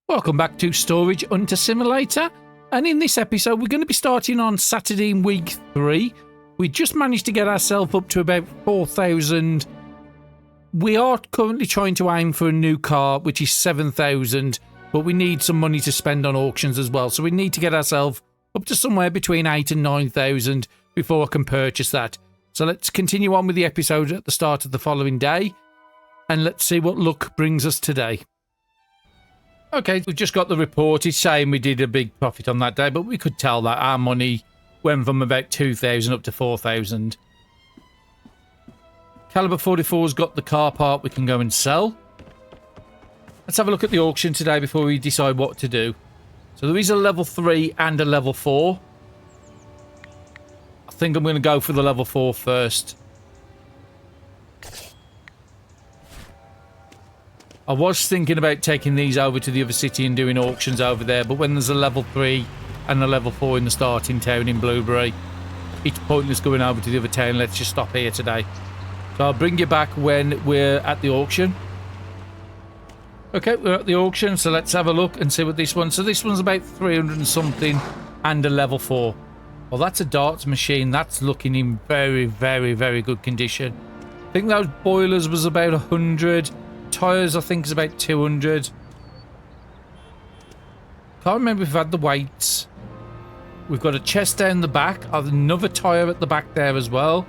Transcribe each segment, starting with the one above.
Welcome back to Storage Hunter Simulator, and in this episode we're going to be starting on Saturday in week 3. We just managed to get ourselves up to about 4,000. We are currently trying to aim for a new car, which is 7,000, but we need some money to spend on auctions as well, so we need to get ourselves up to somewhere between 8 and 9,000 before I can purchase that. So let's continue on with the episode at the start of the following day, and let's see what luck brings us today. Okay, we've just got the report. It's saying we did a big profit on that day, but we could tell that our money went from about 2,000 up to 4,000. Caliber 44's got the car part we can go and sell. Let's have a look at the auction today before we decide what to do. So there is a level 3 and a level 4. I think I'm going to go for the level 4 first. I was thinking about taking these over to the other city and doing auctions over there, but when there's a level 3 and a level 4 in the starting town in Blueberry, it's pointless going over to the other town. Let's just stop here today. So I'll bring you back when we're at the auction. Okay, we're at the auction, so let's have a look and see what this one... So this one's about 300 and something and a level 4. Well, that's a darts machine. That's looking in very, very, very good condition. I think those boilers was about 100. Tyres, I think, is about 200. Can't remember if we've had the weights. We've got a chest down the back. Another tyre at the back there as well.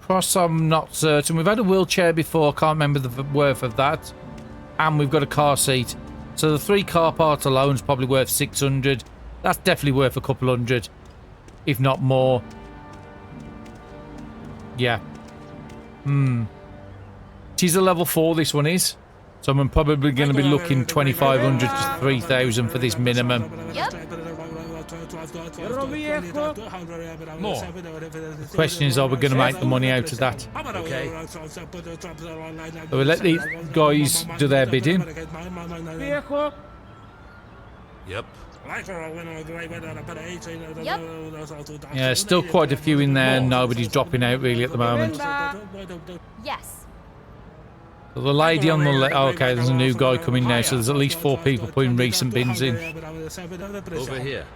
Cross, I'm not certain. We've had a wheelchair before. I can't remember the worth of that. And we've got a car seat. So the 3 car parts alone is probably worth 600. That's definitely worth a couple hundred, if not more. Yeah. It is a level 4, this one is. So I'm probably going to be looking 2,500 to 3,000 for this minimum. Yep. More. The question is, are we going to make the money out of that? Okay. So we'll let these guys do their bidding. Yep. Yep. Yeah, still quite a few in there. Nobody's dropping out really at the moment. Yes. So the lady on the left... Oh, okay, there's a new guy coming now, so there's at least 4 people putting recent bins in. Over here.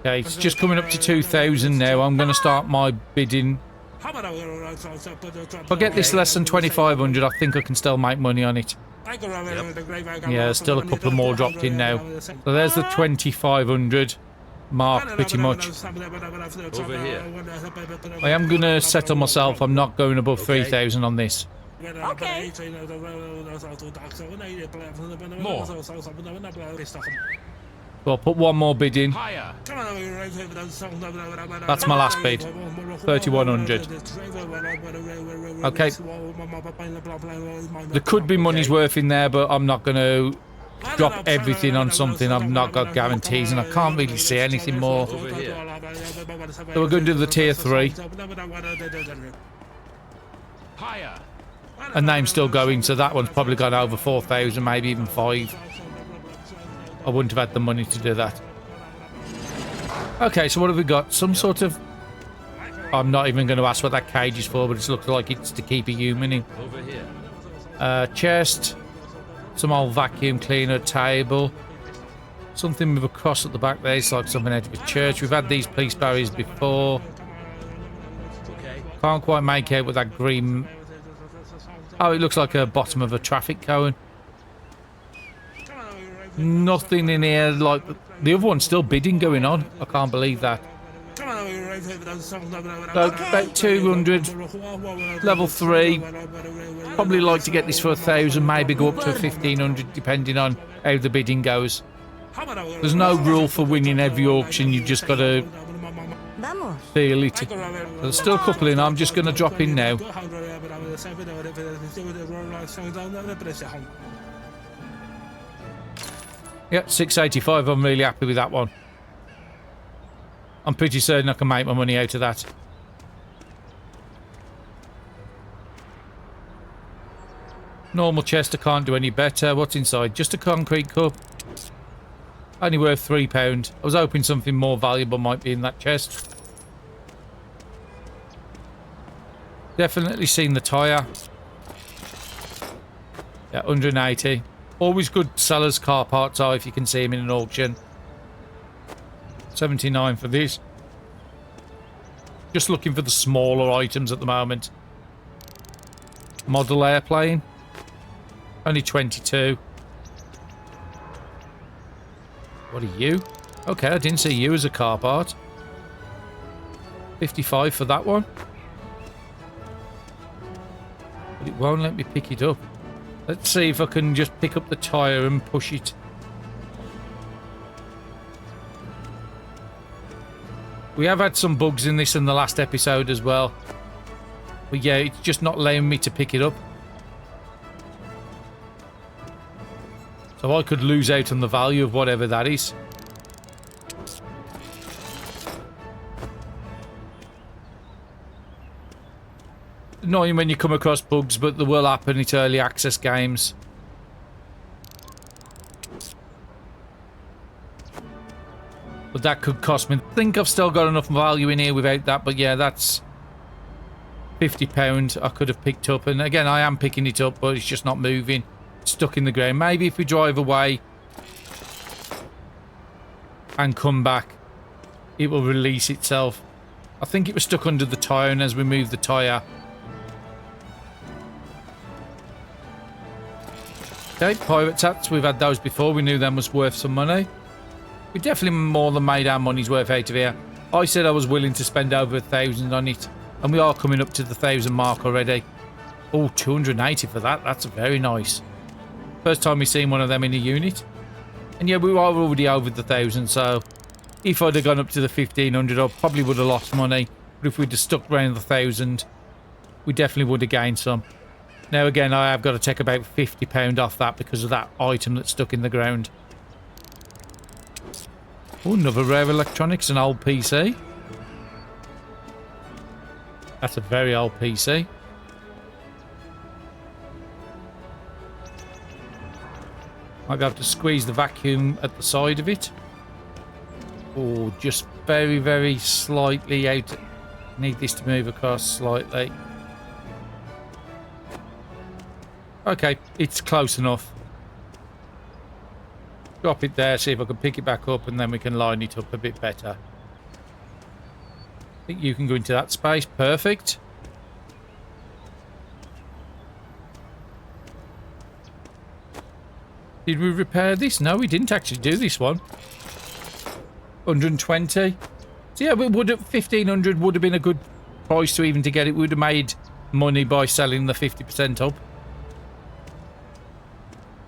Okay, it's just coming up to 2,000 now. I'm going to start my bidding. If I get this less than 2,500, I think I can still make money on it. Yep. Yeah, still a couple more dropped in now. So there's the 2,500 mark, pretty much. Over here. I am going to settle myself. I'm not going above 3,000 on this. Okay. More. So I'll put one more bid in. Higher. That's my last bid. 3,100. Okay. There could be money's worth in there, but I'm not going to drop everything on something I've not got guarantees, and I can't really see anything more. Over here. So we're going to do the tier 3. Higher. And name's still going, so that one's probably gone over 4,000, maybe even 5. I wouldn't have had the money to do that. Okay, so what have we got? Some sort of... I'm not even going to ask what that cage is for, but it looks like it's to keep a human in. Over here. Chest. Some old vacuum cleaner table. Something with a cross at the back there. It's like something out of a church. We've had these police barriers before. Okay. Can't quite make out what that green... Oh, it looks like a bottom of a traffic cone. Nothing in here. Like the other one's still bidding going on. I can't believe that. So about 200. Level 3. Probably like to get this for 1,000. Maybe go up to 1,500 depending on how the bidding goes. There's no rule for winning every auction. You've just got to feel it. There's still a couple in. I'm just going to drop in now. Yep, 685. I'm really happy with that one. I'm pretty certain I can make my money out of that. Normal chest, I can't do any better. What's inside? Just a concrete cup. Only worth £3. I was hoping something more valuable might be in that chest. Definitely seen the tyre. Yeah, 180. Always good sellers car parts are if you can see them in an auction. 79 for this. Just looking for the smaller items at the moment. Model airplane. Only 22. What are you? Okay, I didn't see you as a car part. 55 for that one. But it won't let me pick it up. Let's see if I can just pick up the tyre and push it. We have had some bugs in this in the last episode as well. But yeah, it's just not allowing me to pick it up. So I could lose out on the value of whatever that is. Annoying when you come across bugs, but they will happen. It's early access games. But that could cost me. I think I've still got enough value in here without that. But yeah, that's £50 I could have picked up. And again, I am picking it up, but it's just not moving. It's stuck in the ground. Maybe if we drive away and come back, it will release itself. I think it was stuck under the tyre, and as we move the tyre... Okay, pirate hats. We've had those before. We knew them was worth some money. We definitely more than made our money's worth out of here. I said I was willing to spend over 1,000 on it, and we are coming up to the 1,000 mark already. Oh, 280 for that. That's very nice. First time we've seen one of them in a unit. And yeah, we are already over the 1,000, so if I'd have gone up to the 1,500, I probably would have lost money. But if we'd have stuck around the 1,000, we definitely would have gained some. Now again, I have got to take about £50 off that because of that item that's stuck in the ground. Oh, another rare electronics, an old PC. That's a very old PC. Might be able to squeeze the vacuum at the side of it. Oh, just very, very slightly out. Need this to move across slightly. Okay, it's close enough. Drop it there, see if I can pick it back up, and then we can line it up a bit better. I think you can go into that space. Perfect. Did we repair this? No, we didn't actually do this one. 120. So yeah, we would have 1,500 would have been a good price to even to get it. We would have made money by selling the 50% up.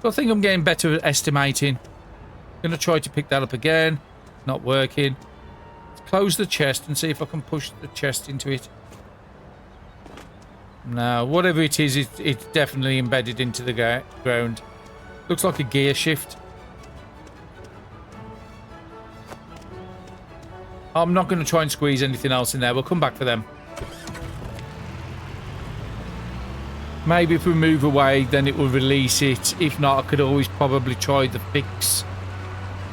I think I'm getting better at estimating. Going to try to pick that up again. Not working. Let's close the chest and see if I can push the chest into it. No, whatever it is, it's definitely embedded into the ground. Looks like a gear shift. I'm not going to try and squeeze anything else in there. We'll come back for them. Maybe if we move away, then it will release it. If not, I could always probably try the fix.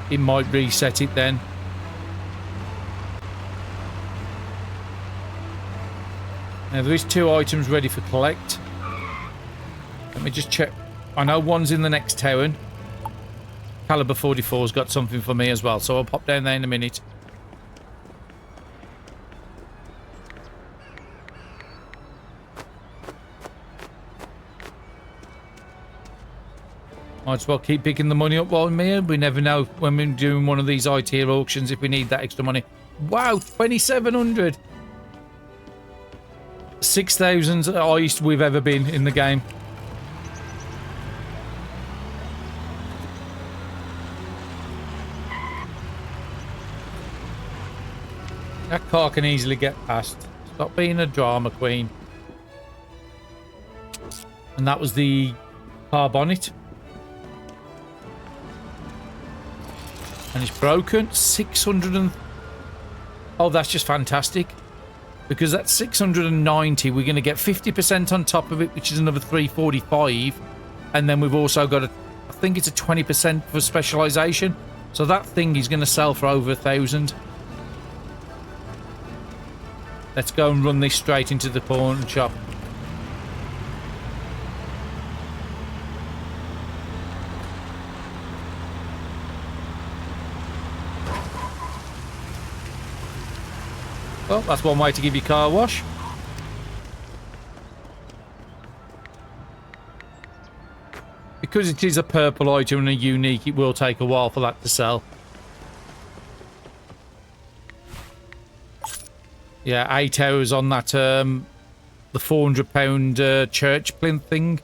It might reset it then. Now, there is 2 items ready for collect. Let me just check. I know one's in the next town. Caliber 44's got something for me as well, so I'll pop down there in a minute. Might as well keep picking the money up while I'm here. We never know when we're doing one of these IT auctions if we need that extra money. Wow, 2,700. 6,000 highest we've ever been in the game. That car can easily get past. Stop being a drama queen. And that was the car bonnet. And it's broken. 600 and... Oh, that's just fantastic. Because that's 690. We're going to get 50% on top of it, which is another 345. And then we've also got I think it's a 20% for specialization. So that thing is going to sell for over 1,000. Let's go and run this straight into the pawn shop. Well, that's one way to give your car a wash. Because it is a purple item and a unique, it will take a while for that to sell. Yeah, 8 hours on that, the £400 church plinth thing.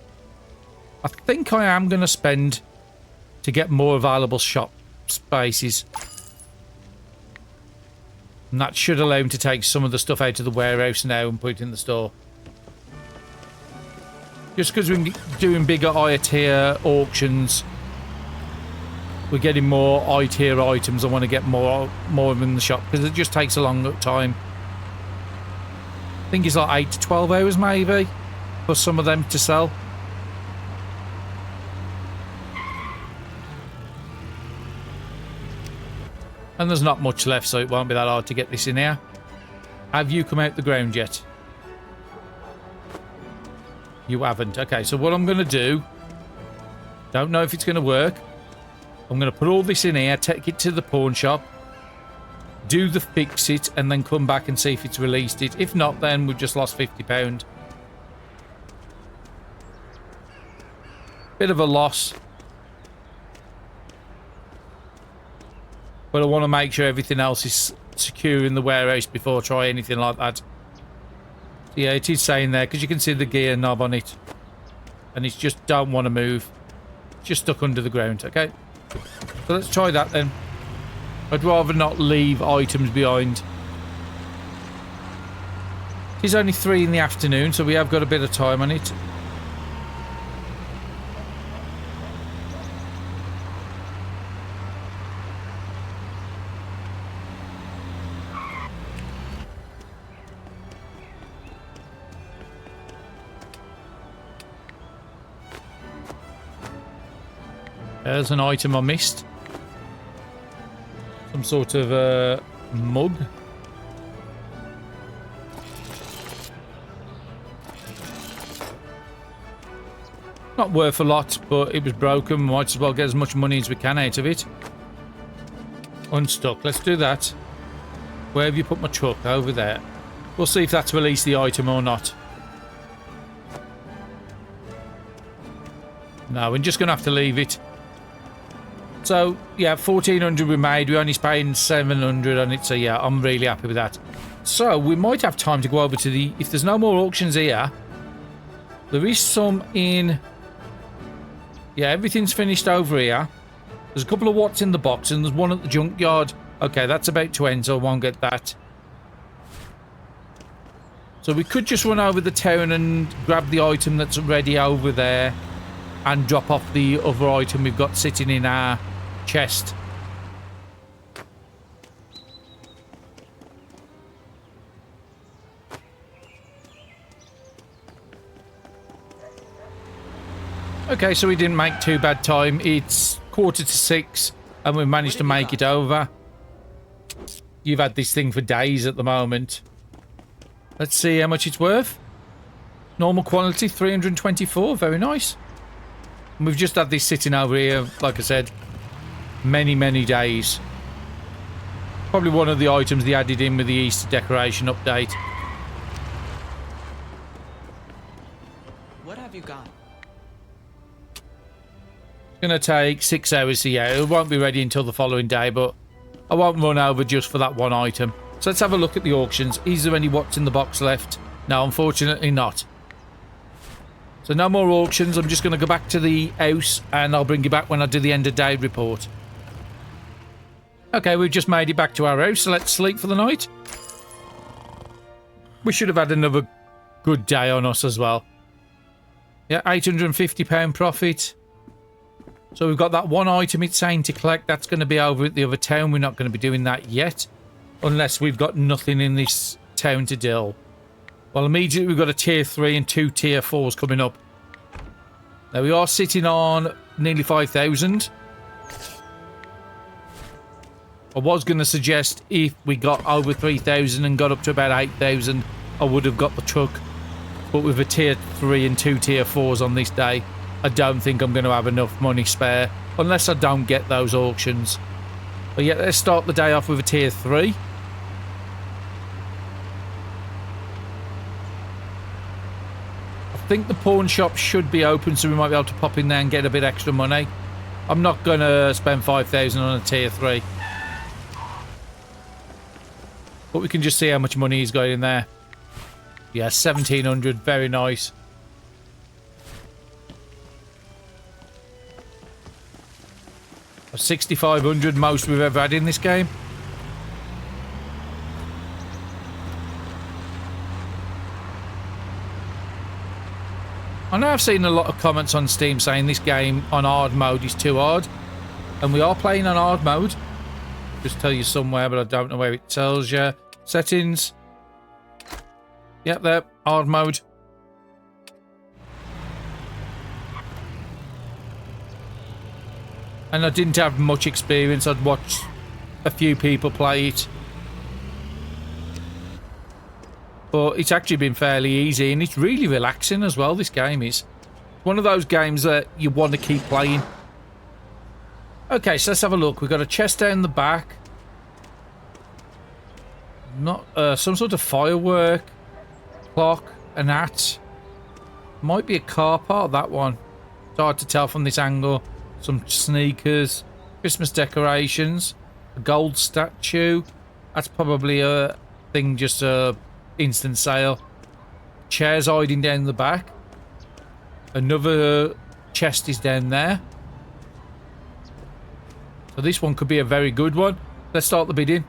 I think I am going to spend to get more available shop spaces. And that should allow him to take some of the stuff out of the warehouse now and put it in the store. Just because we're doing bigger higher tier auctions, we're getting more high tier items. I want to get more of them in the shop because it just takes a long time. I think it's like 8 to 12 hours maybe for some of them to sell. And there's not much left, so it won't be that hard to get this in here. Have you come out the ground yet? You haven't. Okay, so what I'm going to do, don't know if it's going to work. I'm going to put all this in here, take it to the pawn shop, do the fix it, and then come back and see if it's released it. If not, then we've just lost £50. Bit of a loss. But I want to make sure everything else is secure in the warehouse before I try anything like that. Yeah, it is saying there, because you can see the gear knob on it. And it's just don't want to move. It's just stuck under the ground, okay? So let's try that then. I'd rather not leave items behind. It's only 3 in the afternoon, so we have got a bit of time on it. There's an item I missed. Some sort of mug. Not worth a lot, but it was broken. Might as well get as much money as we can out of it. Unstuck. Let's do that. Where have you put my truck? Over there. We'll see if that's released the item or not. No, we're just going to have to leave it. So, yeah, 1,400 we made. We only spent 700 on it. So, yeah, I'm really happy with that. So, we might have time to go over to the... If there's no more auctions here, there is some in... Yeah, everything's finished over here. There's a couple of watts in the box, and there's one at the junkyard. Okay, that's about to end, so I won't get that. So, we could just run over the town and grab the item that's ready over there and drop off the other item we've got sitting in our chest. Okay, so we didn't make too bad time. It's 5:45 and we've managed to make it over. You've had this thing for days at the moment. Let's see how much it's worth. Normal quality, 324. Very nice. And we've just had this sitting over here, like I said, many days. Probably one of the items they added in with the Easter decoration update. What have you got? It's going to take 6 hours, so yeah, it won't be ready until the following day, but I won't run over just for that one item. So let's have a look at the auctions. Is there any watts in the box left? No, unfortunately not. So no more auctions. I'm just going to go back to the house and I'll bring you back when I do the end of day report. Okay, we've just made it back to our house, so let's sleep for the night. We should have had another good day on us as well. Yeah, £850 profit. So we've got that one item it's saying to collect. That's going to be over at the other town. We're not going to be doing that yet. Unless we've got nothing in this town to deal. Well, immediately we've got a tier 3 and 2 tier 4s coming up. Now we are sitting on nearly 5,000. I was going to suggest if we got over 3,000 and got up to about 8,000, I would have got the truck. But with a tier 3 and 2 tier 4s on this day, I don't think I'm going to have enough money spare. Unless I don't get those auctions. But yeah, let's start the day off with a tier 3. think the pawn shop should be open, so we might be able to pop in there and get a bit extra money. I'm not going to spend 5,000 on a tier 3. But we can just see how much money he's got in there. Yeah, 1,700. Very nice. Of 6,500, most we've ever had in this game. I know I've seen a lot of comments on Steam saying this game on hard mode is too hard. And we are playing on hard mode. Just tell you somewhere, but I don't know where it tells you. Settings. Yep, there. Hard mode. And I didn't have much experience. I'd watched a few people play it. But it's actually been fairly easy, and it's really relaxing as well, this game is. One of those games that you want to keep playing. Okay, so let's have a look. We've got a chest down the back. Not some sort of firework. Clock. An hat. Might be a car part, that one. It's hard to tell from this angle. Some sneakers. Christmas decorations. A gold statue. That's probably a thing, just a instant sale. Chairs hiding down the back. Another chest is down there. So this one could be a very good one. Let's start the bidding.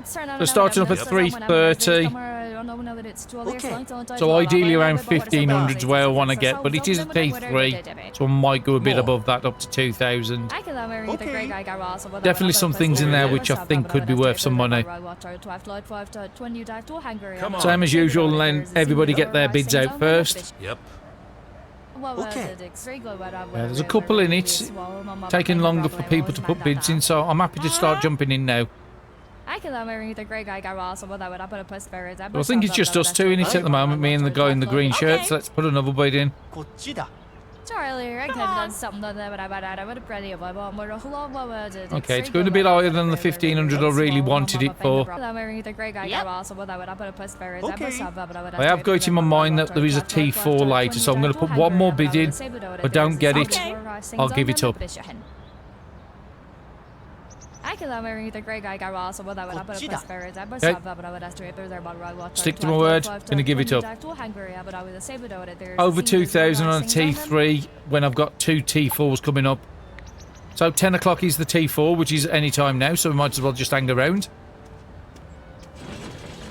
So starting up at 330. So ideally around 1,500 is where I want to get, but it is a T3, so I might go a bit above that, up to 2,000. Definitely some things in there which I think could be worth some money. Same as usual, and then everybody get their bids out first. Yep. There's a couple in it, taking longer for people to put bids in, so I'm happy to start jumping in now. I think it's just us two in it at the moment, me and the guy in the green shirt, so let's put another bid in. Okay, it's going a bit higher than the 1,500 I really wanted it for. I have got it in my mind that there is a T4 later, so I'm going to put one more bid in. If I don't get it, I'll give it up. Okay. Stick to my word, gonna give it up. Over 2,000 on a T3 when I've got 2 T4s coming up. So 10 o'clock is the T4, which is any time now, so we might as well just hang around.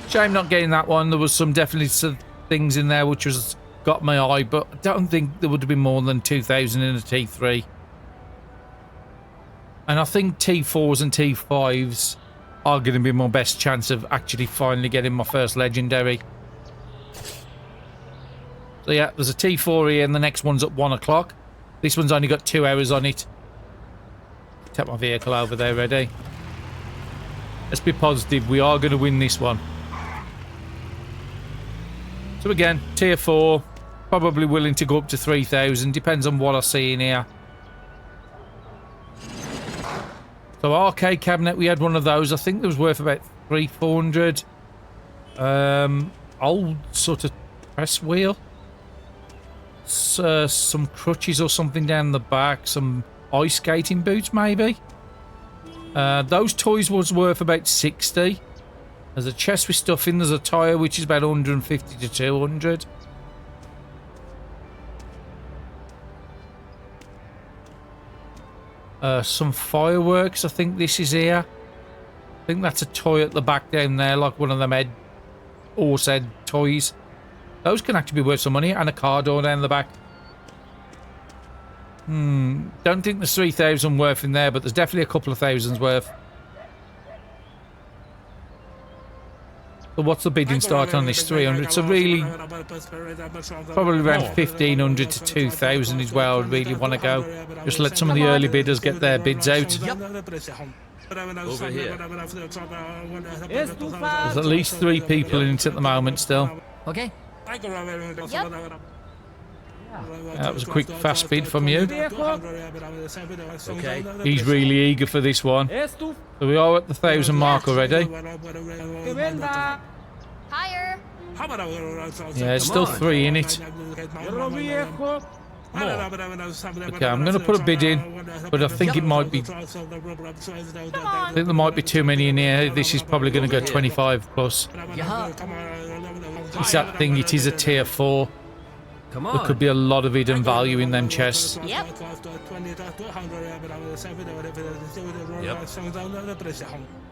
Shame not getting that one. There was definitely some things in there which was got my eye, but I don't think there would have been more than 2,000 in a T3. And I think T4s and T5s are going to be my best chance of actually finally getting my first legendary. So yeah, there's a T4 here and the next one's at 1 o'clock. This one's only got 2 hours on it. Take my vehicle over there, ready. Let's be positive, we are going to win this one. So again, tier 4, probably willing to go up to 3,000, depends on what I see in here. So arcade cabinet, we had one of those. I think it was worth about 300-400. Old sort of press wheel. Some crutches or something down the back. Some ice skating boots, maybe. Those toys was worth about 60. There's a chest with stuff in. There's a tyre which is about 150 to 200. Some fireworks, I think this is here. I think that's a toy at the back down there, like one of them horse head toys. Those can actually be worth some money, and a car door down the back. Don't think there's 3,000 worth in there, but there's definitely a couple of thousands worth. So what's the bidding start on this? 300. So really, probably around 1,500 to 2,000 is where I would really want to go. Just let some of the early bidders get their bids out. Over here. There's at least 3 people in it at the moment still. Okay. That was a quick fast bid from you. Okay. He's really eager for this one. So we are at the 1,000 mark already. Higher. Yeah, it's still 3 in it. Okay, I'm going to put a bid in, but I think it might be... I think there might be too many in here. This is probably going to go 25 plus. It's that thing, it is a tier 4. Come There could be a lot of hidden value in them chests. Yep.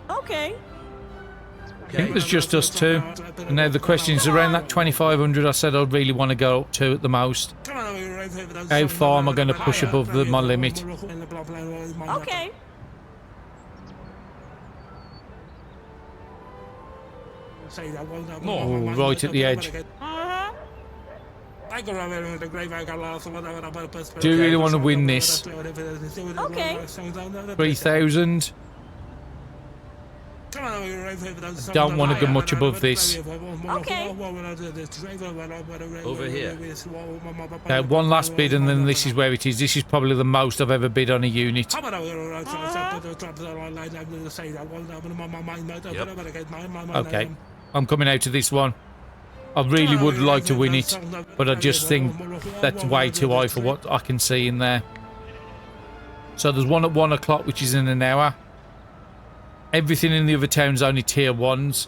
Okay. I think there's just us two. And now the question is around that 2,500 I said I'd really want to go up to at the most. How far am I going to push above my limit? Okay. Oh, right at the edge. Do you really want to win this? Okay. 3,000. Don't want to go much above this. Okay. Over here. One last bid and then this is where it is. This is probably the most I've ever bid on a unit. Okay, I'm coming out of this one. I really would like to win it, but I just think that's way too high for what I can see in there. So there's one at 1 o'clock, which is in an hour. Everything in the other town's only tier 1s.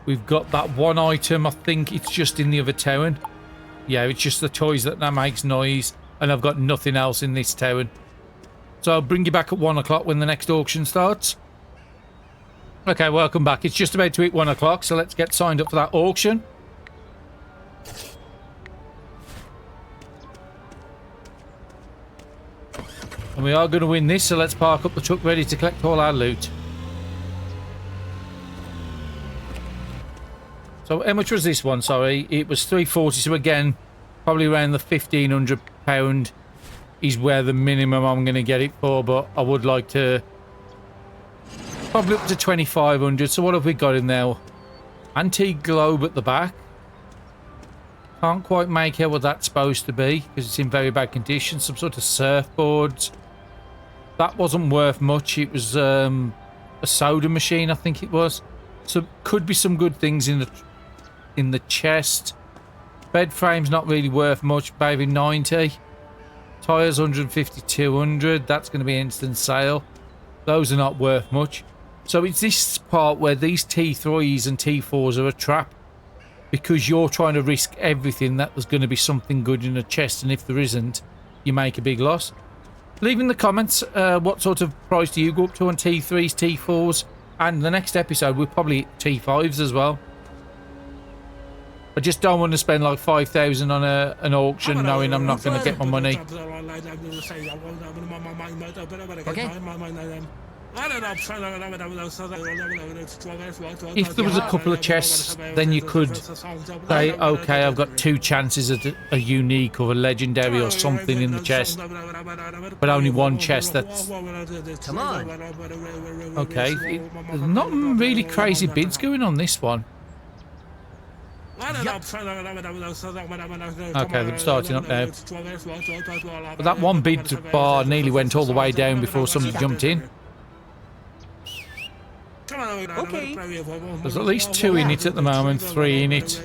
We've got that one item, I think it's just in the other town. Yeah, it's just the toys that makes noise, and I've got nothing else in this town. So I'll bring you back at 1 o'clock when the next auction starts. Okay, welcome back. It's just about to hit 1 o'clock, so let's get signed up for that auction. And we are going to win this, so let's park up the truck ready to collect all our loot. So how much was this one? Sorry, it was 340. So again, probably around the £1,500 is where the minimum I'm going to get it for. But I would like to probably up to 2,500. So what have we got in there? Antique globe at the back. Can't quite make out what that's supposed to be because it's in very bad condition. Some sort of surfboards. That wasn't worth much. It was a soda machine, I think it was. So could be some good things in the chest. Bed frame's not really worth much, maybe 90. Tires 150, 200. That's going to be instant sale. Those are not worth much. So it's this part where these T3s and T4s are a trap because you're trying to risk everything that there's going to be something good in a chest, and if there isn't, you make a big loss. Leave in the comments what sort of price do you go up to on T3s, T4s, and the next episode we'll probably hit T5s as well. I just don't want to spend like 5,000 on an auction knowing I'm not going to get my money. Okay. If there was a couple of chests, then you could say, okay, I've got 2 chances at a unique or a legendary or something in the chest, but only 1 chest. That's Come on. okay. There's not really crazy bids going on this one. Okay, they're starting up now. But that one bid bar nearly went all the way down before somebody jumped in. Okay. There's at least 2 in it at the moment, 3 in it.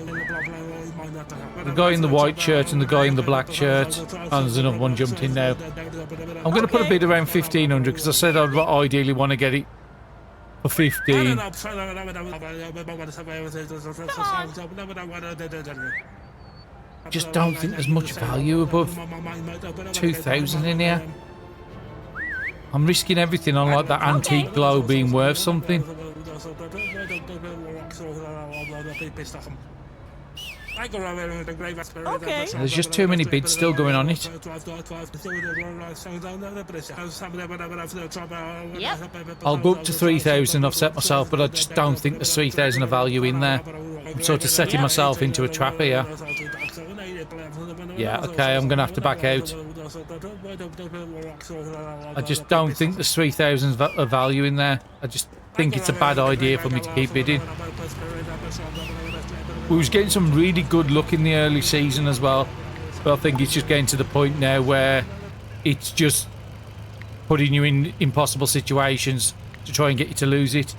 The guy in the white shirt and the guy in the black shirt. And there's another one jumped in now. I'm going to put a bid around 1,500 because I said I'd ideally want to get it for 15. Just don't think there's much value above 2,000 in here. I'm risking everything on like that antique glow being worth something. Okay. There's just too many bids still going on it. Yep. I'll go up to 3,000. I've set myself, but I just don't think there's 3,000 of value in there. I'm sort of setting myself into a trap here. Yeah, okay, I'm going to have to back out. I just don't think there's 3,000 of value in there. I just think it's a bad idea for me to keep bidding. We was getting some really good luck in the early season as well, but I think it's just getting to the point now where it's just putting you in impossible situations to try and get you to lose it.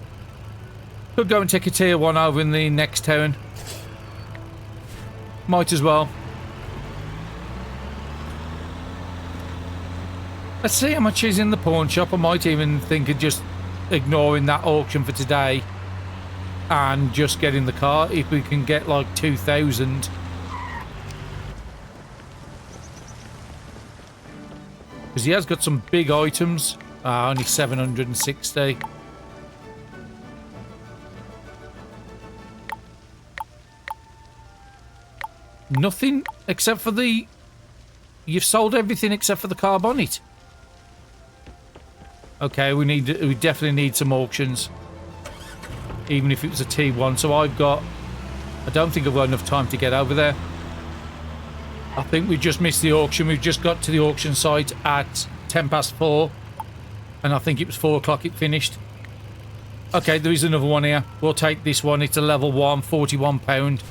Could go and take a tier 1 over in the next town. Might as well. Let's see how much is in the pawn shop. I might even think of just ignoring that auction for today and just getting the car if we can get like 2,000. Because he has got some big items. Only 760. Nothing except for the... You've sold everything except for the car bonnet. Okay, we definitely need some auctions. Even if it was a T1. So I don't think I've got enough time to get over there. I think we just missed the auction. We've just got to the auction site at 4:10. And I think it was 4 o'clock it finished. Okay, there is another one here. We'll take this one. It's a level 1, £41.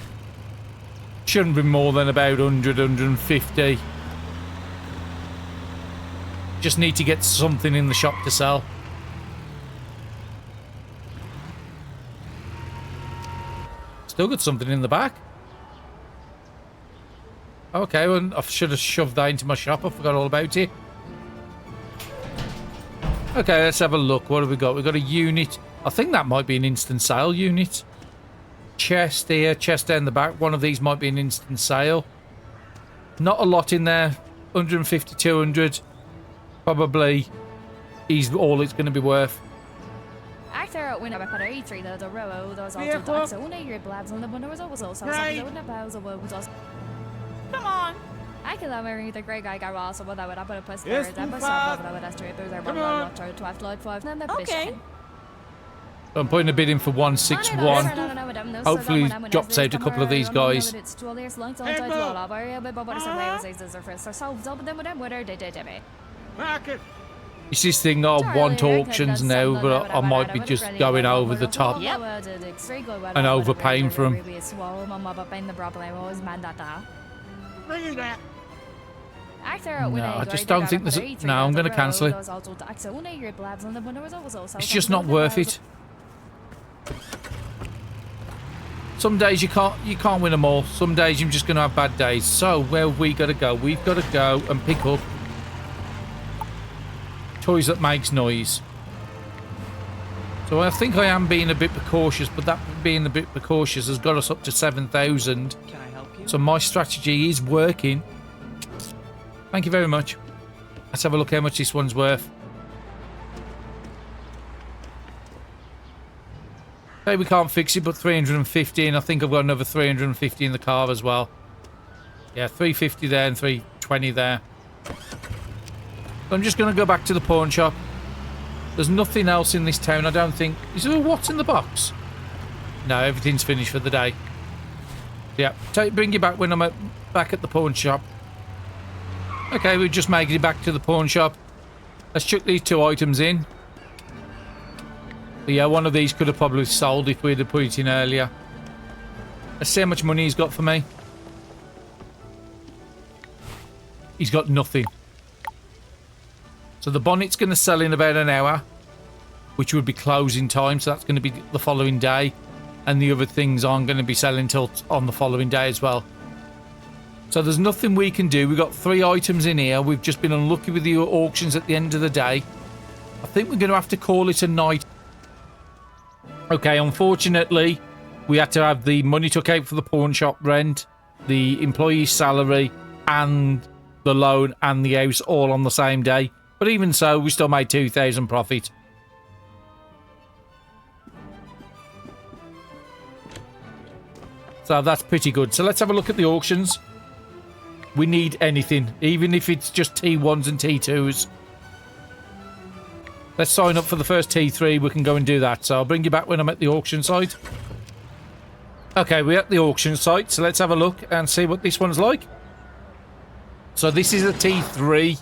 Shouldn't be more than about 100, 150. Just need to get something in the shop to sell. Still got something in the back. Okay, well, I should have shoved that into my shop. I forgot all about it. Okay, let's have a look. What have we got? We've got a unit. I think that might be an instant sale unit. Chest here, chest down the back. One of these might be an instant sale. Not a lot in there. 150, 200. Probably is all it's going to be worth. Come on. I can love everything the great guy got raw, so that would I put a puss Yes, there. Papa. Okay. I'm putting a bid in for 161. Hopefully drops out a couple of these guys. Market. It's this thing I want auctions now, but I might be just going over the top and overpaying for them. Bring that. No, I just don't think there's no, I'm going to cancel it. It's just not worth it. Some days you can't win them all. Some days you're just going to have bad days. So where have we got to go? We've got to go and pick up toys that makes noise. So I think I am being a bit precautious, but that being a bit precautious has got us up to 7,000. Can I help you? So my strategy is working. Thank you very much. Let's have a look how much this one's worth. Okay, we can't fix it, but 350, and I think I've got another 350 in the car as well. Yeah, 350 there and 320 there. So I'm just going to go back to the pawn shop. There's nothing else in this town, I don't think. Is there a what's in the box? No, everything's finished for the day. Yeah, bring you back when I'm back at the pawn shop. Okay, we're just making it back to the pawn shop. Let's chuck these 2 items in. But yeah, one of these could have probably sold if we'd have put it in earlier. Let's see how much money he's got for me. He's got nothing. So the bonnet's going to sell in about an hour, which would be closing time, so that's going to be the following day. And the other things aren't going to be selling till on the following day as well. So there's nothing we can do. We've got 3 items in here. We've just been unlucky with the auctions at the end of the day. I think we're going to have to call it a night. Okay, unfortunately, we had to have the money took out for the pawn shop rent, the employee's salary, and the loan and the house all on the same day. But even so, we still made 2,000 profit. So that's pretty good. So let's have a look at the auctions. We need anything, even if it's just T1s and T2s. Let's sign up for the first T3. We can go and do that. So I'll bring you back when I'm at the auction site. Okay, we're at the auction site. So let's have a look and see what this one's like. So this is a T3. I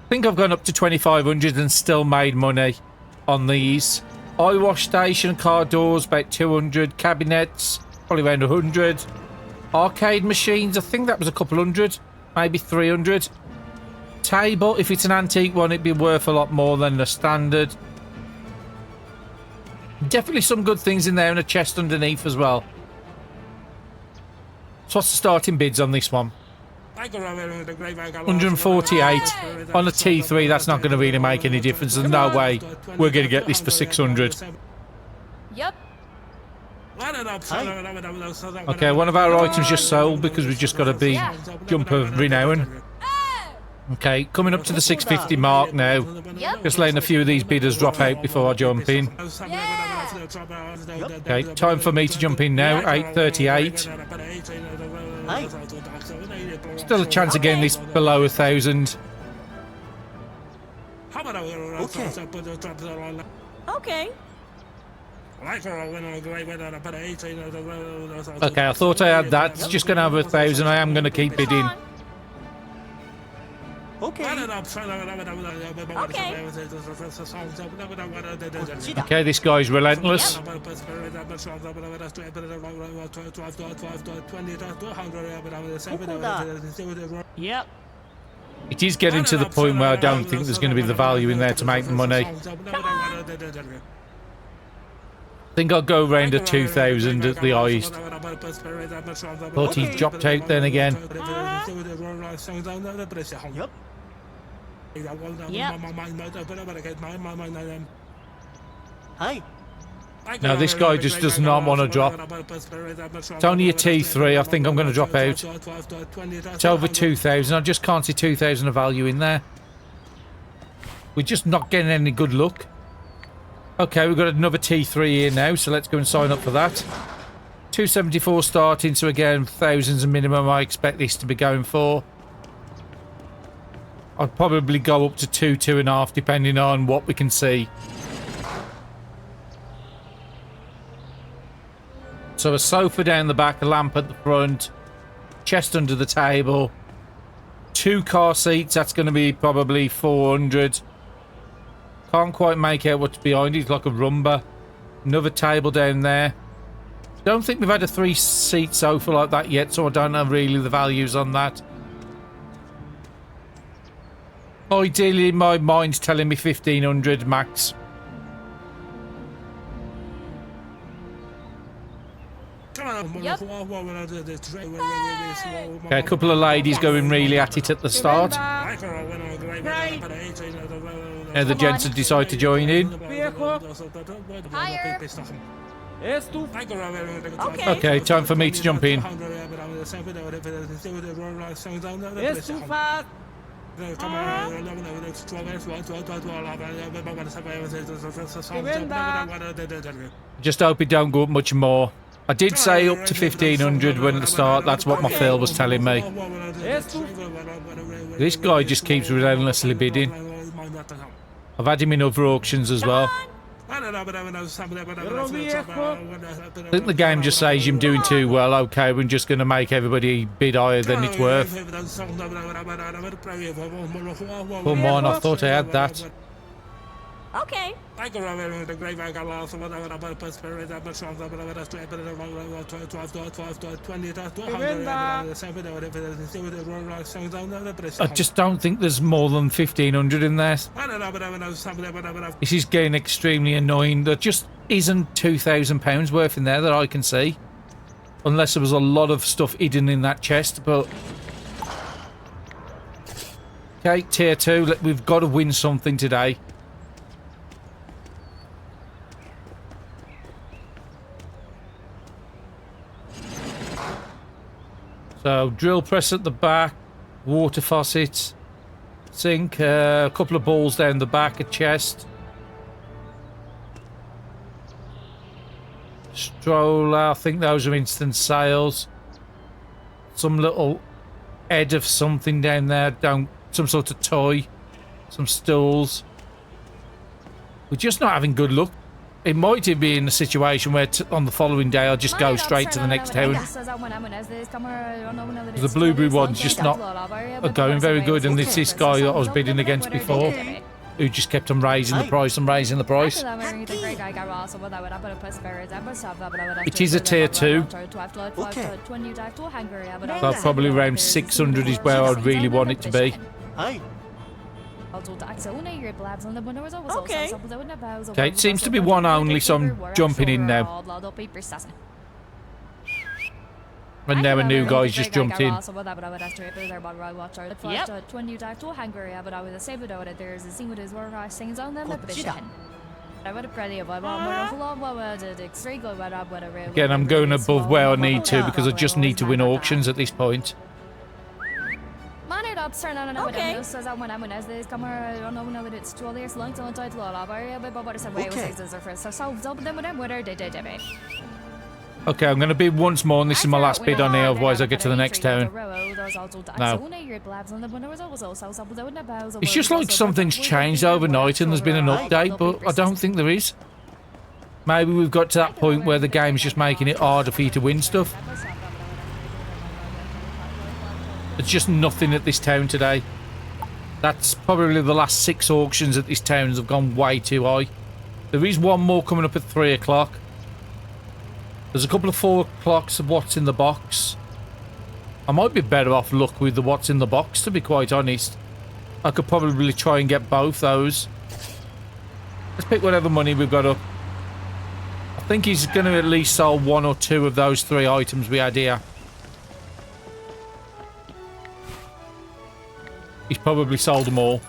think I've gone up to 2,500 and still made money on these. Eye wash station, car doors, about 200. Cabinets, probably around 100. Arcade machines, I think that was a couple hundred, maybe 300. Table, if it's an antique one, it'd be worth a lot more than the standard. Definitely some good things in there and a chest underneath as well. So what's the starting bids on this one? 148 on a T3. That's not going to really make any difference. There's no way we're going to get this for 600. Yep. Okay, one of our items just sold because we've just got a big jump of renown. Okay, coming up to the 650 mark now. Yep. Just letting a few of these bidders drop out before I jump in. Okay, time for me to jump in now. 838. Still a chance of getting this below 1,000. Okay. Okay, I thought I had that. It's just going to have 1,000. I am going to keep bidding. Okay. Okay, this guy's relentless. Yep. It is getting to the point where I don't think there's going to be the value in there to make the money. I think I'll go around a 2,000 at the highest. Thought he dropped out then again. Yep. Hi. Now this guy just does not want to drop. It's only a T3. I think I'm going to drop out. It's over 2,000. I just can't see 2,000 of value in there. We're just not getting any good luck. Okay, we've got another T3 here now, so let's go and sign up for that. 274 starting, so again, thousands a minimum I expect this to be going for. I'd probably go up to 2.5, depending on what we can see. So a sofa down the back, a lamp at the front, chest under the table, 2 car seats, that's going to be probably 400. Can't quite make out what's behind it. It's like a rumba. Another table down there. Don't think we've had a 3-seat sofa like that yet, so I don't know really the values on that. Ideally, my mind's telling me 1,500 max. Yep. Okay, a couple of ladies going really at it at the start. Now the gents have decided to join in. Higher. Okay, time for me to jump in. It's too fast. Just hope it don't go up much more. I did say up to 1,500 when at the start. That's what my feel was telling me. This guy just keeps relentlessly bidding. I've had him in other auctions as well. I think the game just says I'm doing too well. Okay, we're just going to make everybody bid higher than it's worth. Come on, I thought I had that. Okay. I just don't think there's more than 1,500 in there. This is getting extremely annoying. There just isn't £2,000 worth in there that I can see. Unless there was a lot of stuff hidden in that chest, but... Okay, tier 2. We've got to win something today. So, drill press at the back, water faucet, sink, a couple of balls down the back, a chest. Stroller, I think those are instant sales. Some little head of something down there, some sort of toy, some stools. We're just not having good luck. It might be in a situation where on the following day I'll just go straight to the next town. The blueberry one's just not going very good, and it's this guy that I was bidding against before who just kept on raising the price and raising the price. It is a tier 2. So probably around 600 is where I'd really want it to be. Okay. Okay, it seems to be one only, so I'm jumping in now. And now a new guy's just jumped in. Yep. Again, I'm going above where I need to because I just need to win auctions at this point. Okay. Okay, I'm going to bid once more, and this is my last bid on here, otherwise I get to the next town. No. It's just like something's changed overnight and there's been an update, but I don't think there is. Maybe we've got to that point where the game's just making it harder for you to win stuff. There's just nothing at this town today. That's probably the last 6 auctions at this town have gone way too high. There is one more coming up at 3 o'clock. There's a couple of 4 o'clocks of what's in the box. I might be better off luck with the what's in the box, to be quite honest. I could probably try and get both those. Let's pick whatever money we've got up. I think he's going to at least sell 1 or 2 of those 3 items we had here. He's probably sold them all.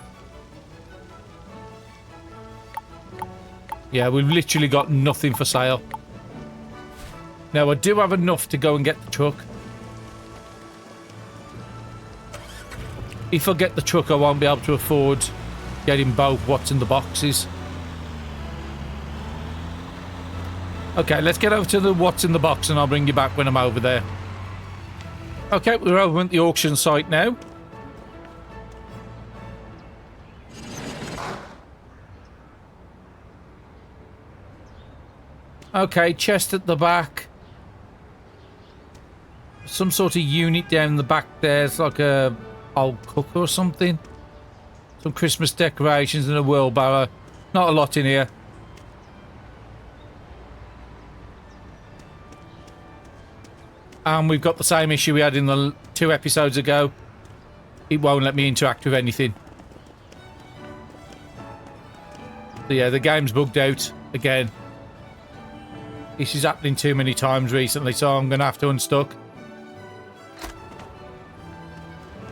Yeah, we've literally got nothing for sale. Now, I do have enough to go and get the truck. If I get the truck, I won't be able to afford getting both what's in the boxes. Okay, let's get over to the what's in the box and I'll bring you back when I'm over there. Okay, we're over at the auction site now. Okay, chest at the back. Some sort of unit down the back there. It's like a old cooker or something. Some Christmas decorations and a wheelbarrow. Not a lot in here. And we've got the same issue we had in the 2 episodes ago. It won't let me interact with anything. So yeah, the game's bugged out again. This is happening too many times recently, so I'm going to have to unstuck.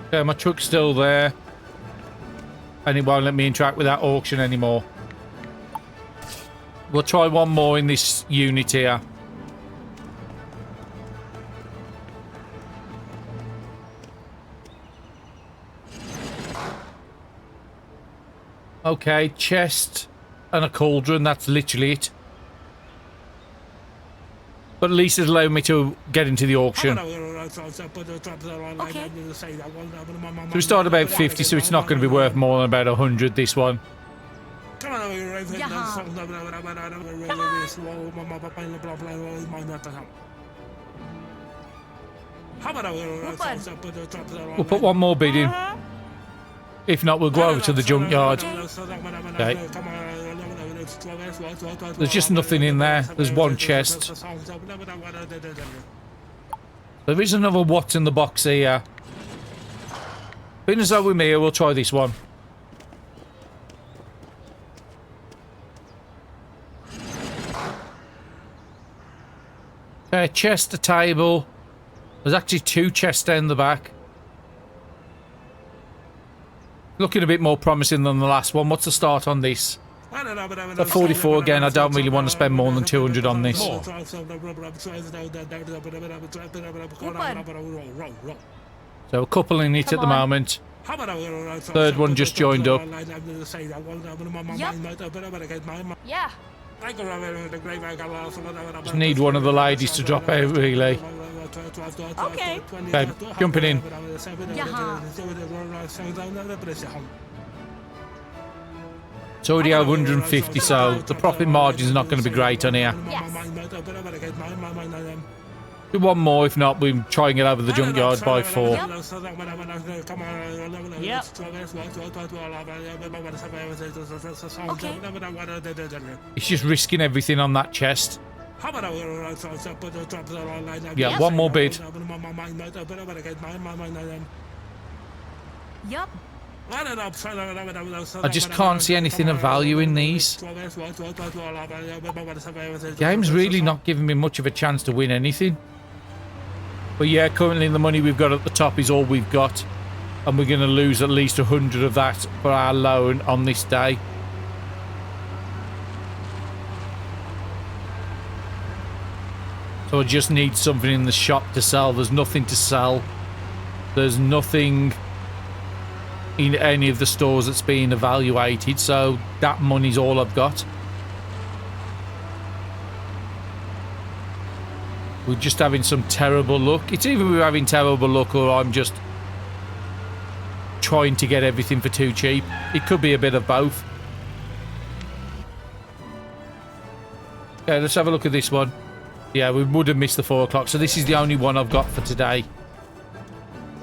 Okay, my truck's still there. And it won't let me interact with that auction anymore. We'll try one more in this unit here. Okay, chest and a cauldron, that's literally it. But at least it's allowed me to get into the auction. So we start about 50, so it's not going to be worth more than about 100, this one. We'll put one more bid in. If not, we'll go over to the junkyard. Okay. There's just nothing in there. There's one chest. There is another what's in the box here. Being as though we're here, we'll try this one. Okay, chest, a table. There's actually 2 chests down the back. Looking a bit more promising than the last one. What's the start on this? At 44 again, I don't really want to spend more than 200 on this. So a couple in it at the moment. Third one just joined up. Yeah. Just need one of the ladies to drop out, really. Okay. Okay, jumping in. It's already over 150, so the profit margin's not going to be great on here. Yes. Do one more, if not, we try and get over the junkyard by 4. Yep. It's just risking everything on that chest. Yeah, one more bid. Yup. I just can't see anything of value in these. The game's really not giving me much of a chance to win anything. But yeah, currently the money we've got at the top is all we've got. And we're going to lose at least 100 of that for our loan on this day. So I just need something in the shop to sell. There's nothing to sell. There's nothing in any of the stores that's being evaluated. So that money's all I've got. We're just having some terrible luck. It's either we're having terrible luck or I'm just trying to get everything for too cheap. It could be a bit of both. Okay, let's have a look at this one. Yeah, we would have missed the 4 o'clock. So this is the only one I've got for today.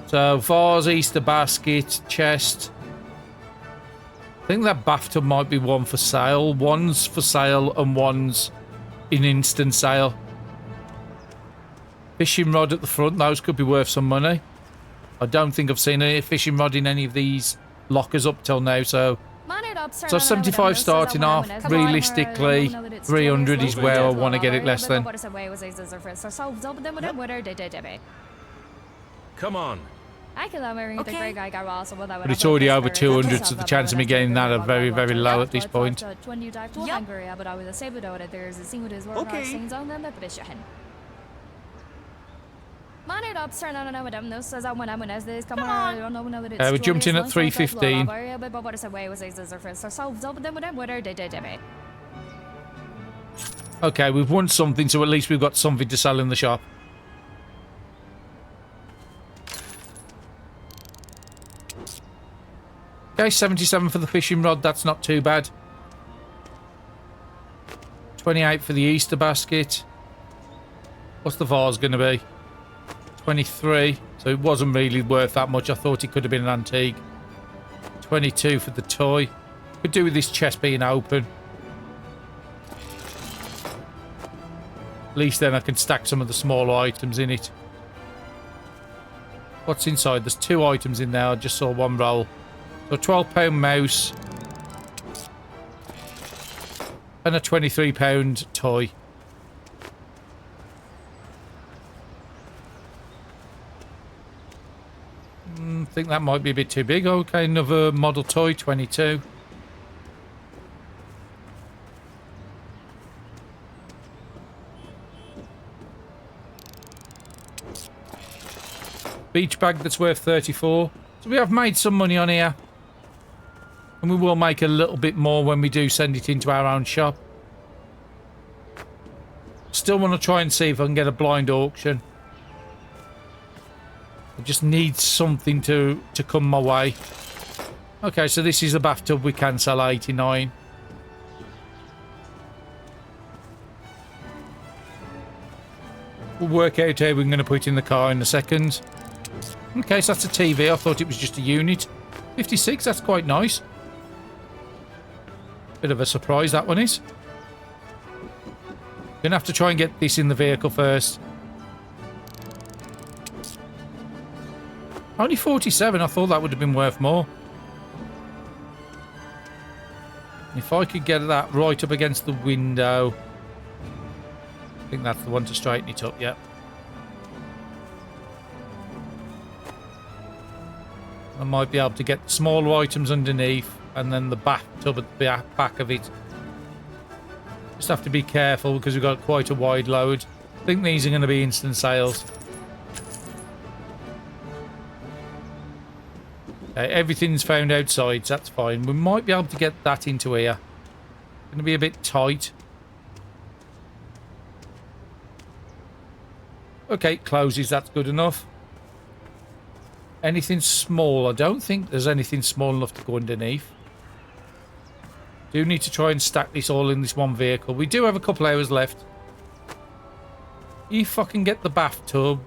So vase, Easter basket, chest. I think that bathtub might be one for sale. One's for sale and one's in instant sale. Fishing rod at the front. Those could be worth some money. I don't think I've seen a fishing rod in any of these lockers up till now. So 75 starting off. Realistically, 300 is where I want to get it less than. Come on. But it's already over 200, so the chance of me getting that are very, very low at this point. We jumped in at 315. Okay, we've won something, so at least we've got something to sell in the shop. Okay, 77 for the fishing rod. That's not too bad. 28 for the Easter basket. What's the vase going to be? 23. So it wasn't really worth that much. I thought it could have been an antique. 22 for the toy. Could do with this chest being open. At least then I can stack some of the smaller items in it. What's inside? There's 2 items in there. I just saw one roll. So a £12 mouse. And a £23 toy. I think that might be a bit too big. Okay, another model toy, 22. Beach bag that's worth 34. So we have made some money on here. And we will make a little bit more when we do send it into our own shop. Still want to try and see if I can get a blind auction. I just need something to come my way. Okay, so this is a bathtub we can sell 89. We'll work out how we're going to put it in the car in a second. Okay, so that's a TV. I thought it was just a unit. 56, that's quite nice. Bit of a surprise, that one is. Gonna have to try and get this in the vehicle first. Only 47, I thought that would have been worth more. If I could get that right up against the window. I think that's the one to straighten it up, yep. I might be able to get smaller items underneath and then the bathtub at the back of it. Just have to be careful because we've got quite a wide load. I think these are going to be instant sales. Okay, everything's found outside, so that's fine. We might be able to get that into here. Going to be a bit tight. Okay, closes, that's good enough. Anything small? I don't think there's anything small enough to go underneath. Do need to try and stack this all in this one vehicle. We do have a couple hours left. You fucking get the bathtub.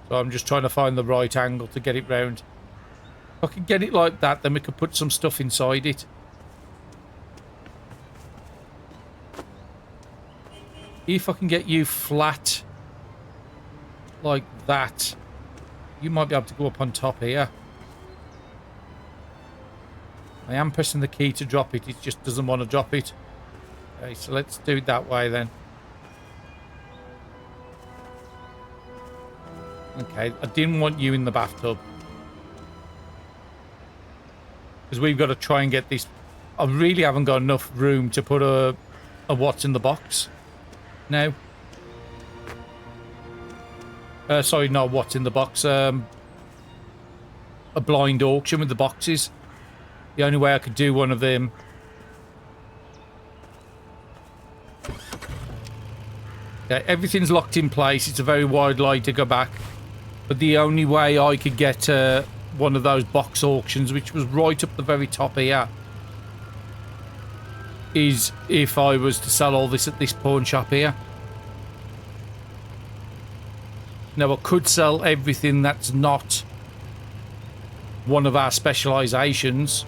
So I'm just trying to find the right angle to get it round. If I can get it like that, then we could put some stuff inside it. If I can get you flat like that, You might be able to go up on top here. I am pressing the key to drop it. It just doesn't want to drop it. Okay, so let's do it that way then. Okay, I didn't want you in the bathtub. Because we've got to try and get this. I really haven't got enough room to put a what's in the box now. Sorry, not what's in the box. A blind auction with the boxes. The only way I could do one of them. Okay, everything's locked in place. It's a very wide line to go back. But the only way I could get one of those box auctions, which was right up the very top here, is if I was to sell all this at this pawn shop here. Now, I could sell everything that's not one of our specializations.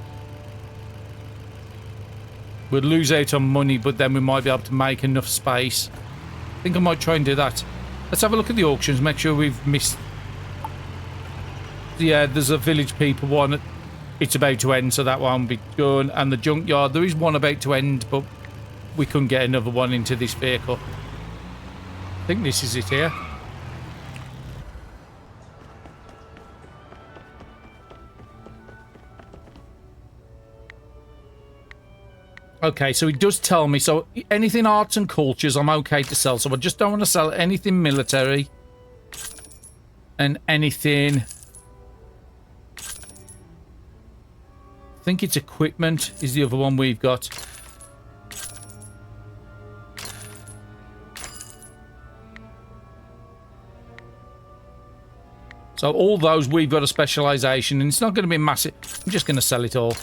We'd lose out on money, but then we might be able to make enough space. I think I might try and do that. Let's have a look at the auctions, make sure we've missed... Yeah, there's a Village People one. It's about to end, so that one will be done. And the Junkyard, there is one about to end, but we couldn't get another one into this vehicle. I think this is it here. Okay, so it does tell me, so anything arts and cultures I'm okay to sell. So I just don't want to sell anything military and anything... I think it's equipment is the other one we've got. So all those we've got a specialization, and it's not going to be massive. I'm just going to sell it all.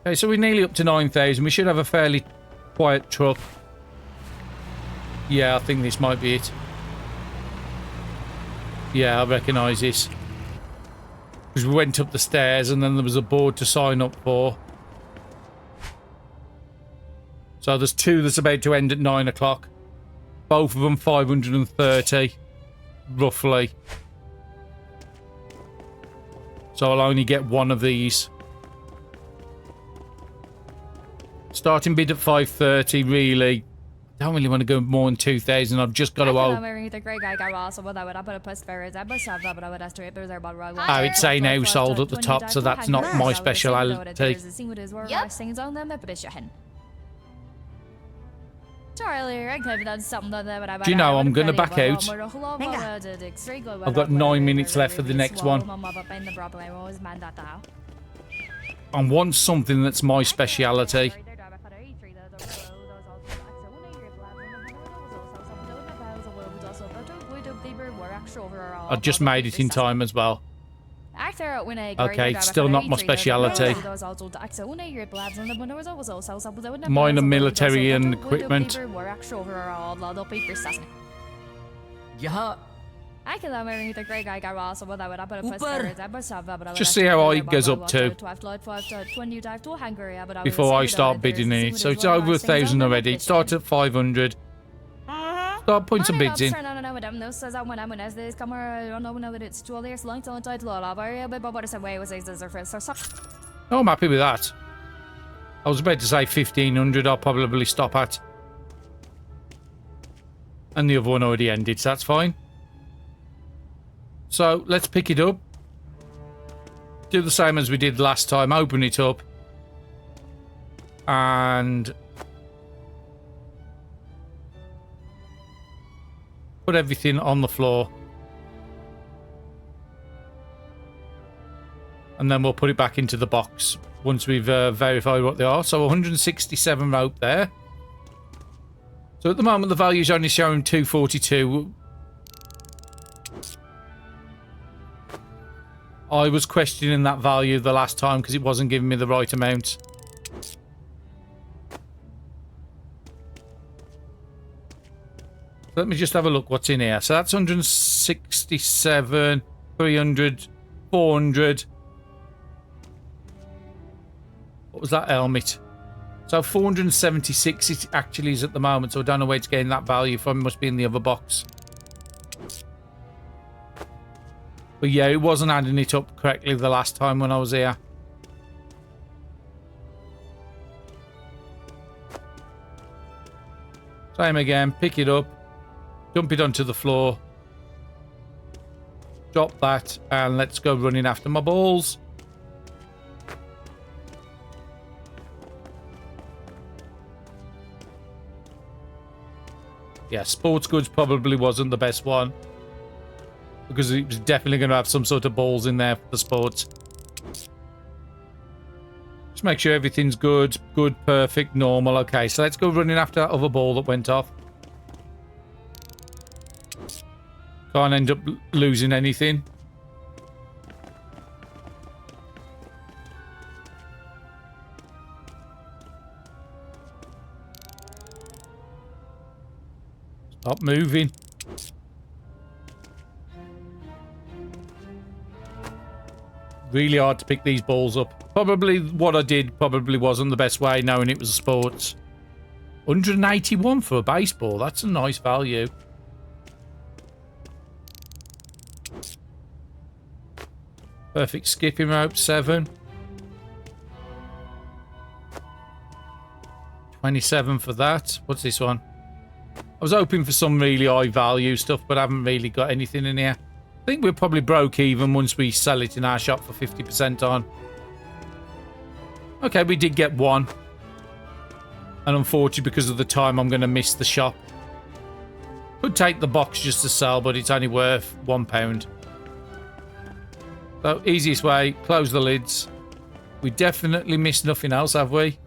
Okay, so we're nearly up to 9,000. We should have a fairly quiet truck. Yeah, I think this might be it. Yeah, I recognise this. Because we went up the stairs and then there was a board to sign up for. So there's two that's about to end at 9 o'clock. Both of them 530, roughly. So I'll only get one of these. Starting bid at 530, really. I don't really want to go more than 2,000. I've just got to owe. Oh, it's saying now sold at the top, so that's not my speciality. Yep. Do you know, I'm going to back out. I've got 9 minutes left for the next one. I want something that's my speciality. I just made it in time as well. Okay, it's still not my speciality. Mine are military and equipment. Just see how it goes up to before I start bidding in it. So it's over 1,000 already. It starts at 500. Start putting some bids in. Oh, I'm happy with that. I was about to say 1,500. I'll probably stop at. And the other one already ended, so that's fine. So let's pick it up. Do the same as we did last time. Open it up. And put everything on the floor. And then we'll put it back into the box once we've verified what they are. So 167 rope there. So at the moment the value is only showing 242. I was questioning that value the last time because it wasn't giving me the right amount. Let me just have a look what's in here. So that's 167, 300, 400. What was that helmet? So 476 it actually is at the moment. So I don't know where it's getting that value from. It must be in the other box. But yeah, it wasn't adding it up correctly the last time when I was here. Same again, pick it up, dump it onto the floor, drop that, and let's go running after my balls. Yeah, sports goods probably wasn't the best one, because it was definitely going to have some sort of balls in there for the sports. Just make sure everything's good, perfect, normal. Okay, so let's go running after that other ball that went off. Can't end up losing anything. Stop moving. Really hard to pick these balls up. Probably what I did probably wasn't the best way, knowing it was a sports. 181 for a baseball. That's a nice value. Perfect skipping rope, 7. 27 for that. What's this one? I was hoping for some really high value stuff, but I haven't really got anything in here. I think we're probably broke even once we sell it in our shop for 50% on. Okay, we did get one. And unfortunately, because of the time, I'm going to miss the shop. Could take the box just to sell, but it's only worth £1. So, easiest way, close the lids. We definitely missed nothing else, have we?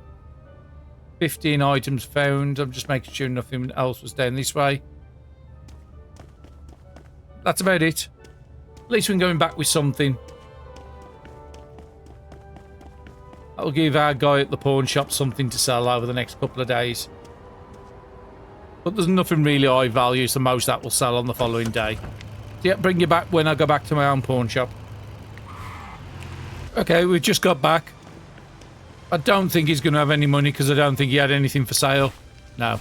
15 items found. I'm just making sure nothing else was down this way. That's about it. At least we're going back with something. That'll give our guy at the pawn shop something to sell over the next couple of days. But there's nothing really high value, so most that will sell on the following day. So yeah, bring you back when I go back to my own pawn shop. Okay, we've just got back. I don't think he's going to have any money because I don't think he had anything for sale. No.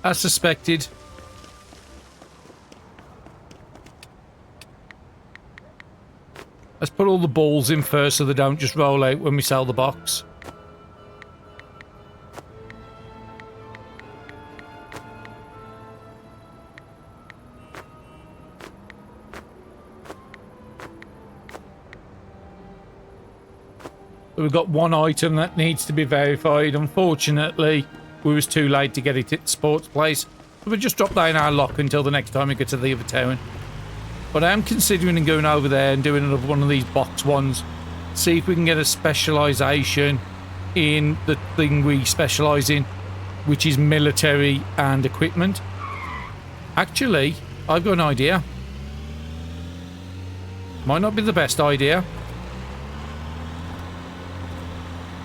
As suspected. Let's put all the balls in first so they don't just roll out when we sell the box. We've got one item that needs to be verified. Unfortunately, we was too late to get it at the sports place. So we just dropped that in our lock until the next time we get to the other town. But I am considering going over there and doing another one of these box ones. See if we can get a specialisation in the thing we specialise in, which is military and equipment. Actually, I've got an idea. Might not be the best idea.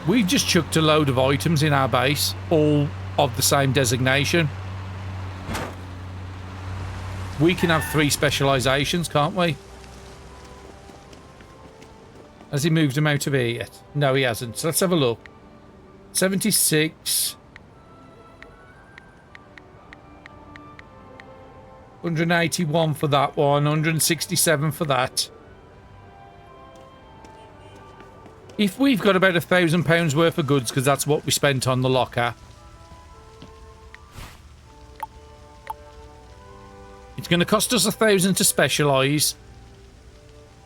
We've just chucked a load of items in our base, all of the same designation. We can have 3 specialisations, can't we? Has he moved them out of here yet? No, he hasn't. So let's have a look. 76. 181 for that one. 167 for that. If we've got about £1,000 worth of goods, because that's what we spent on the locker, it's going to cost us 1,000 to specialise.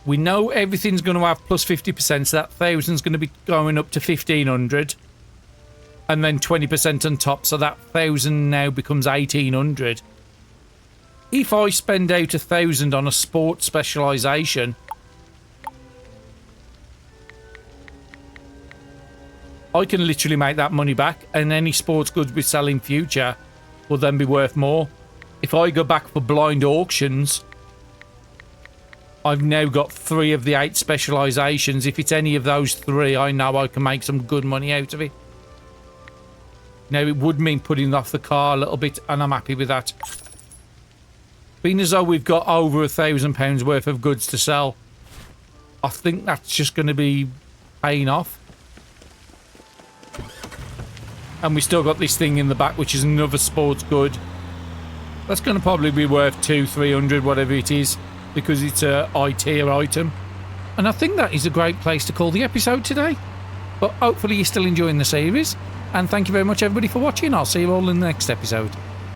We know everything's going to have plus 50%, so that 1,000's going to be going up to 1,500, and then 20% on top, so that 1,000 now becomes 1,800. If I spend out 1,000 on a sports specialisation, I can literally make that money back, and any sports goods we sell in future will then be worth more. If I go back for blind auctions, I've now got 3 of the 8 specialisations. If it's any of those 3, I know I can make some good money out of it. Now, it would mean putting off the car a little bit, and I'm happy with that. Being as though we've got over £1,000 worth of goods to sell, I think that's just going to be paying off. And we still got this thing in the back, which is another sports good. That's going to probably be worth 200-300, whatever it is. because it's a I-tier item. And I think that is a great place to call the episode today. But hopefully you're still enjoying the series. And thank you very much, everybody, for watching. I'll see you all in the next episode.